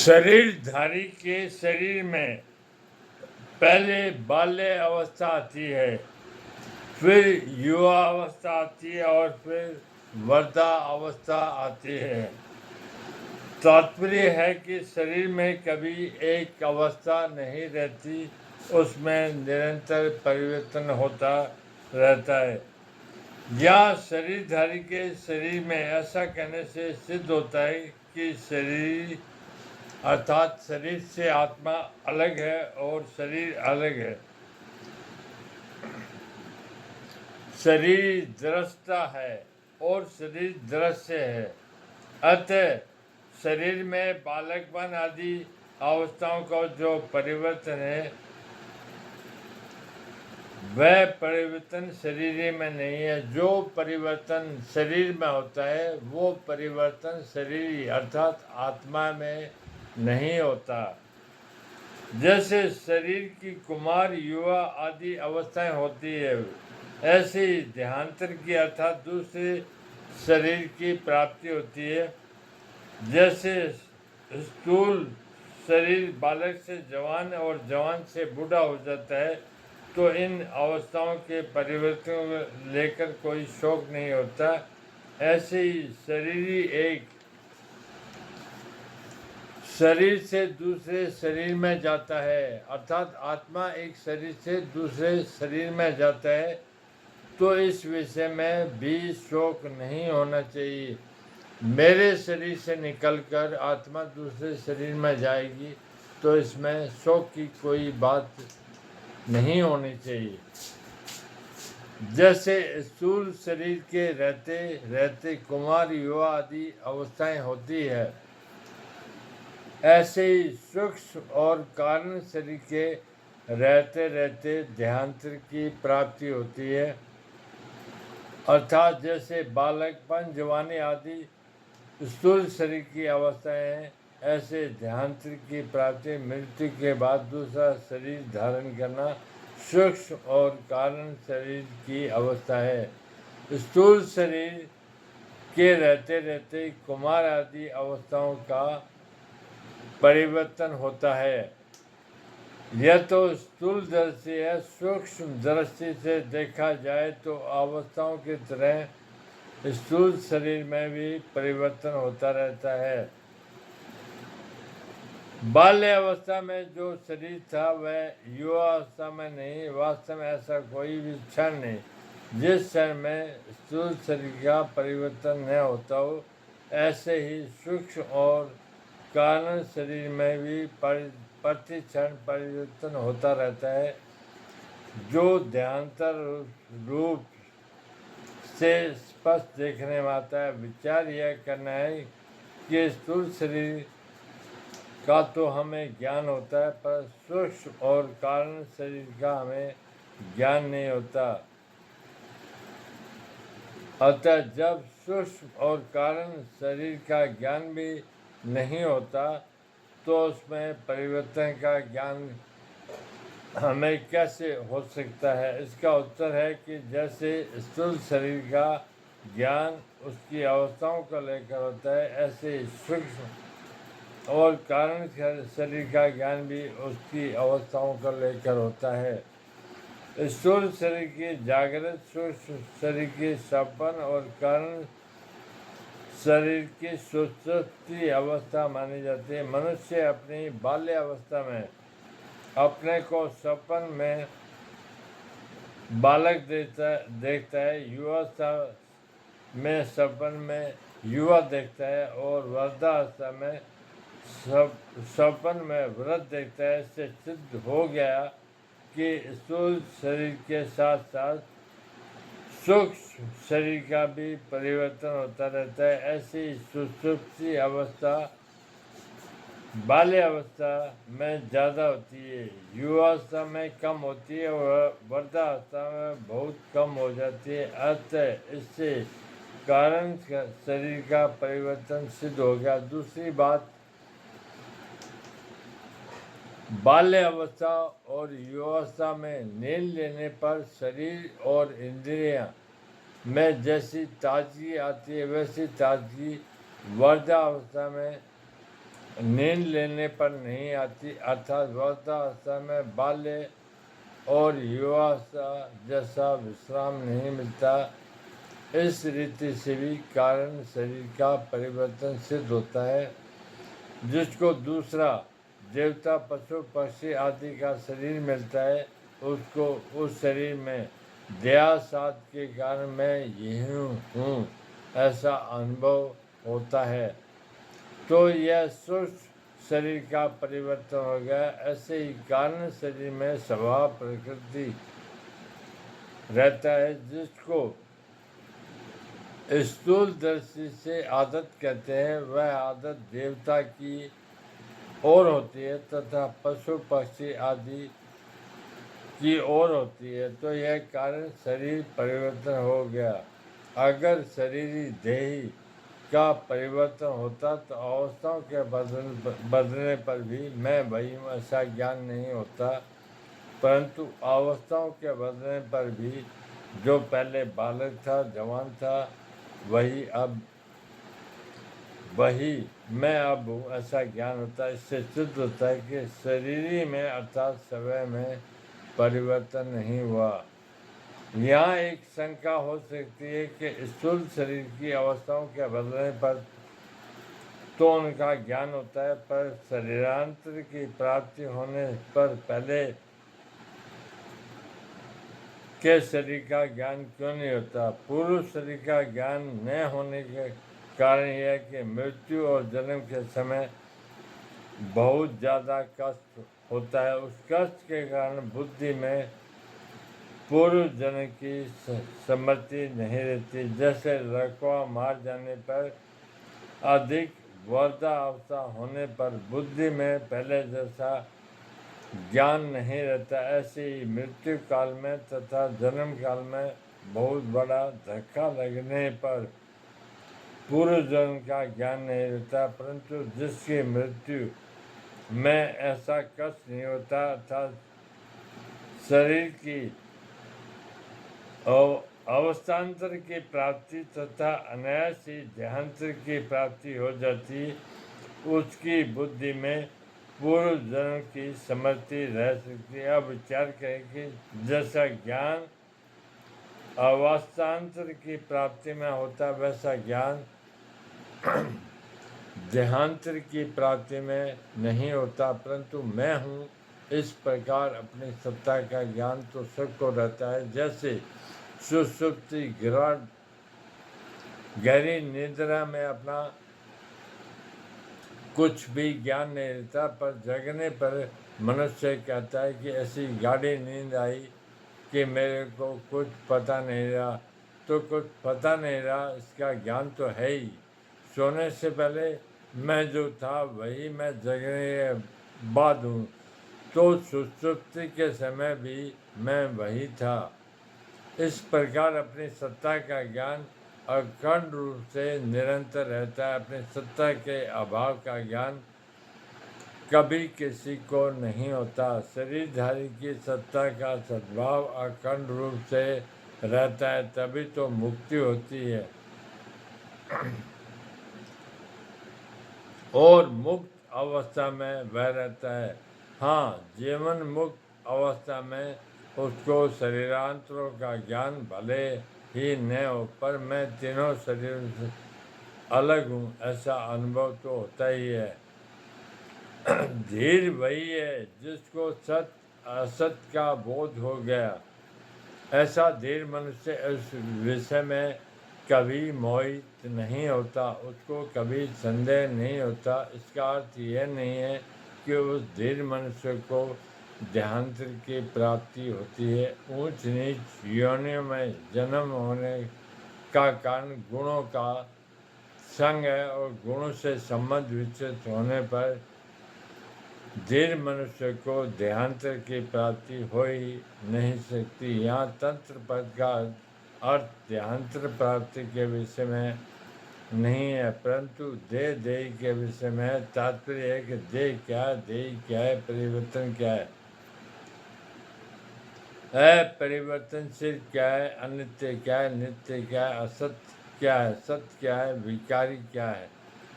शरीरधारी के शरीर में पहले बाल्य अवस्था आती है, फिर युवा अवस्था आती है और फिर वृद्धा अवस्था आती है। तात्पर्य है कि शरीर में कभी एक अवस्था नहीं रहती, उसमें निरंतर परिवर्तन होता रहता है। या शरीरधारी के शरीर में ऐसा कहने से सिद्ध होता है कि शरीर अर्थात शरीर से आत्मा अलग है और शरीर अलग है। शरीर दृष्टा है और शरीर दृश्य है। अतः शरीर में बालकपन आदि अवस्थाओं का जो परिवर्तन है, वह परिवर्तन शरीर में नहीं है। जो परिवर्तन शरीर में होता है वो परिवर्तन शरीर अर्थात आत्मा में नहीं होता। जैसे शरीर की कुमार, युवा आदि अवस्थाएं होती है, ऐसे ही देहांतर की अर्थात दूसरे शरीर की प्राप्ति होती है। जैसे स्थूल शरीर बालक से जवान और जवान से बूढ़ा हो जाता है, तो इन अवस्थाओं के परिवर्तन को लेकर कोई शोक नहीं होता। ऐसे ही शरीर से दूसरे शरीर में जाता है, अर्थात आत्मा एक शरीर से दूसरे शरीर में जाता है, तो इस विषय में भी शोक नहीं होना चाहिए। मेरे शरीर से निकलकर आत्मा दूसरे शरीर में जाएगी, तो इसमें शोक की कोई बात नहीं होनी चाहिए। जैसे स्थूल शरीर के रहते रहते कुमार, युवा आदि अवस्थाएं होती है, ऐसे ही सूक्ष्म और कारण शरीर के रहते रहते देहांतर की प्राप्ति होती है। अर्थात जैसे बालकपन, जवानी आदि स्थूल शरीर की अवस्थाएं हैं, ऐसे देहांतर की प्राप्ति मृत्यु के बाद दूसरा शरीर धारण करना सूक्ष्म और कारण शरीर की अवस्था है। स्थूल शरीर के रहते रहते कुमार आदि अवस्थाओं का परिवर्तन होता है। यह तो स्थूल दृष्टि है। सूक्ष्म दृष्टि से देखा जाए तो अवस्थाओं की तरह स्थूल शरीर में भी परिवर्तन होता रहता है। बाल्य अवस्था में जो शरीर था वह युवा अवस्था में नहीं। वास्तव में ऐसा कोई भी क्षण नहीं जिस क्षण में स्थूल शरीर का परिवर्तन न होता हो। ऐसे ही सूक्ष्म और कारण शरीर में भी प्रति क्षण परिवर्तन होता रहता है। जो ध्यानांतर रूप से स्पष्ट देखने में आता है। विचार यह करना है कि स्थूल शरीर का तो हमें ज्ञान होता है, पर सूक्ष्म और कारण शरीर का हमें ज्ञान नहीं होता। अतः जब सूक्ष्म और कारण शरीर का ज्ञान भी नहीं होता, तो उसमें परिवर्तन का ज्ञान हमें कैसे हो सकता है? इसका उत्तर है कि जैसे स्थूल शरीर का ज्ञान उसकी अवस्थाओं को लेकर होता है, ऐसे सूक्ष्म और कारण शरीर का ज्ञान भी उसकी अवस्थाओं को लेकर होता है। स्थूल शरीर की जागृत, सूक्ष्म शरीर की सपन और कारण शरीर की सुषुप्ति अवस्था मानी जाती है। मनुष्य अपनी बाल्य अवस्था में अपने को सपन में बालक देखता है, युवावस्था में सपन में युवा देखता है और वृद्धावस्था में सपन में वृद्ध देखता है। इससे सिद्ध हो गया कि स्थूल शरीर के साथ साथ सूक्ष्म शरीर का भी परिवर्तन होता रहता है। ऐसी सुषुप्ति अवस्था बाल्य अवस्था में ज़्यादा होती है, युवावस्था में कम होती है और वृद्धावस्था में बहुत कम हो जाती है। अतः इससे कारण शरीर का परिवर्तन सिद्ध हो गया। दूसरी बात, बाल्य अवस्था और युवावस्था में नींद लेने पर शरीर और इंद्रियां में जैसी ताजगी आती है, वैसी ताजगी वृद्धावस्था में नींद लेने पर नहीं आती, अर्थात वृद्धावस्था में बाल्य और युवावस्था जैसा विश्राम नहीं मिलता। इस रीति से भी कारण शरीर का परिवर्तन सिद्ध होता है। जिसको दूसरा देवता, पशु, पक्षी आदि का शरीर मिलता है, उसको उस शरीर में देहासाद के कारण मैं यही हूँ ऐसा अनुभव होता है। तो यह सूक्ष्म शरीर का परिवर्तन हो गया। ऐसे ही कारण शरीर में स्वभाव प्रकृति रहता है, जिसको स्थूल दृष्टि से आदत कहते हैं। वह आदत देवता की ओर होती है तथा पशु पक्षी आदि की ओर होती है। तो यह कारण शरीर परिवर्तन हो गया। अगर शरीरी देही का परिवर्तन होता तो अवस्थाओं के बदलने पर भी मैं वही हूँ ऐसा ज्ञान नहीं होता, परंतु अवस्थाओं के बदलने पर भी जो पहले बालक था, जवान था, वही मैं अब हूँ ऐसा ज्ञान होता है। इससे सिद्ध होता है कि शरीरी में अर्थात समय में परिवर्तन नहीं हुआ। यहाँ एक शंका हो सकती है कि स्थूल शरीर की अवस्थाओं के बदलने पर तो उनका ज्ञान होता है, पर शरीरांतर की प्राप्ति होने पर पहले के शरीर का ज्ञान क्यों नहीं होता? पूर्व शरीर का ज्ञान न होने के कारण यह है कि मृत्यु और जन्म के समय बहुत ज़्यादा कष्ट होता है। उस कष्ट के कारण बुद्धि में पूर्व जन्म की स्मृति नहीं रहती। जैसे लड़का मार जाने पर अधिक वृद्धावस्था होने पर बुद्धि में पहले जैसा ज्ञान नहीं रहता, ऐसे ही मृत्यु काल में तथा जन्म काल में बहुत बड़ा धक्का लगने पर पूर्व जन्म का ज्ञान नहीं रहता। परंतु जिसकी मृत्यु में ऐसा कष्ट नहीं होता, अर्थात शरीर की अवस्थान्तर की प्राप्ति तथा अनायास ही देहांतर की प्राप्ति हो जाती, उसकी बुद्धि में पूर्व जन्म की स्मृति रह सकती है। अब विचार करें कि जैसा ज्ञान अवस्थान्तर की प्राप्ति में होता, वैसा ज्ञान देहांतर की प्राप्ति में नहीं होता। परंतु मैं हूँ इस प्रकार अपनी सत्ता का ज्ञान तो सबको रहता है। जैसे सुषुप्ति गहरी निद्रा में अपना कुछ भी ज्ञान नहीं रहता, पर जगने पर मनुष्य कहता है कि ऐसी गाढ़ी नींद आई कि मेरे को कुछ पता नहीं रहा। तो कुछ पता नहीं रहा, इसका ज्ञान तो है ही। सोने से पहले मैं जो था वही मैं जगने के बाद हूँ। तो सुषुप्ति के समय भी मैं वही था। इस प्रकार अपनी सत्ता का ज्ञान अखंड रूप से निरंतर रहता है। अपनी सत्ता के अभाव का ज्ञान कभी किसी को नहीं होता। शरीरधारी की सत्ता का सद्भाव अखंड रूप से रहता है, तभी तो मुक्ति होती है। और मुक्त अवस्था में वह रहता है। हाँ, जीवन मुक्त अवस्था में उसको शरीरांतरों का ज्ञान भले ही न हो, पर मैं तीनों शरीरों से अलग हूँ ऐसा अनुभव तो होता ही है। धीर वही है जिसको सत्य असत का बोध हो गया। ऐसा धीर मनुष्य इस विषय में कभी मोहित नहीं होता, उसको कभी संदेह नहीं होता। इसका अर्थ यह नहीं है कि उस धीर मनुष्य को देहांतर की प्राप्ति होती है। ऊंच नीच योनियों में जन्म होने का कारण गुणों का संग है, और गुणों से संबंध विच्छेद होने पर धीर मनुष्य को देहांतर की प्राप्ति हो ही नहीं सकती। यहाँ तंत्र पद का अर्थ देहांतर प्राप्ति के विषय में नहीं है, परंतु देह के विषय में। तात्पर्य है कि देह क्या है, परिवर्तन क्या है, अपरिवर्तनशील क्या है, अनित्य क्या है, नित्य क्या है, असत्य क्या है, सत्य क्या है, विकारी क्या है।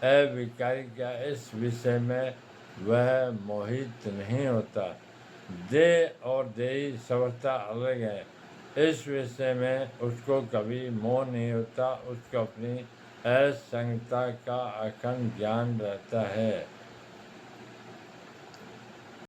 अविकारी क्या इस विषय में वह मोहित नहीं होता। देह और देही समझता अलग है। इस विषय में उसको कभी मोह नहीं होता। उसको अपनी असंगता का अखंड ज्ञान रहता है।